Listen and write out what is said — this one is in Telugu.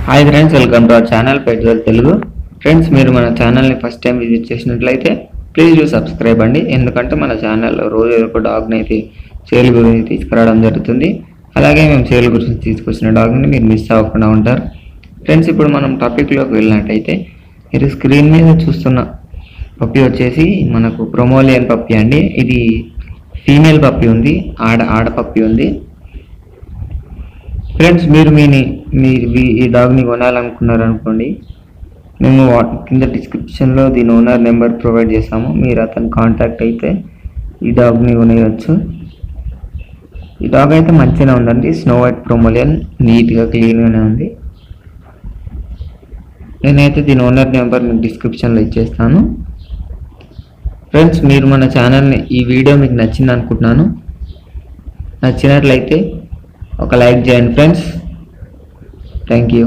Hi friends, welcome to our channel petrol Telugu. Friends, మీరు మన ఛానల్ని ఫస్ట్ టైం విజిట్ చేసినట్లయితే ప్లీజ్ డూ సబ్స్క్రైబ్ అండి. ఎందుకంటే మన ఛానల్లో రోజు ఒక డాగ్ని అయితే సేల్ గురించి తీసుకురావడం జరుగుతుంది. అలాగే మేము సేల్ గురించి తీసుకొచ్చిన డాగ్ని మీరు మిస్ అవ్వకుండా ఉంటారు. ఫ్రెండ్స్, ఇప్పుడు మనం టాపిక్లోకి వెళ్ళినట్టయితే మీరు స్క్రీన్ మీద చూస్తున్న పప్పి వచ్చేసి మనకు ప్రొమోలియన్ పప్పి అండి. ఇది ఫీమేల్ పప్పి ఉంది, ఆడ పప్పి ఉంది. ఫ్రెండ్స్, మీరు ఈ డాగ్ని కొనాలనుకున్నారనుకోండి, మేము కింద డిస్క్రిప్షన్లో దీని ఓనర్ నెంబర్ ప్రొవైడ్ చేస్తాము. మీరు అతను కాంటాక్ట్ అయితే ఈ డాగ్ని కొనేయచ్చు. ఈ డాగ్ అయితే మంచిగా ఉందండి. స్నో వైట్ ప్రొమోలియన్, నీట్గా క్లీన్గానే ఉంది. నేనైతే దీని ఓనర్ నెంబర్ మీకు డిస్క్రిప్షన్లో ఇచ్చేస్తాను. ఫ్రెండ్స్, మీరు మన ఛానల్ని ఈ వీడియో మీకు నచ్చింది అనుకుంటున్నాను. నచ్చినట్లయితే ఒక లైక్ చేయండి ఫ్రెండ్స్. Thank you.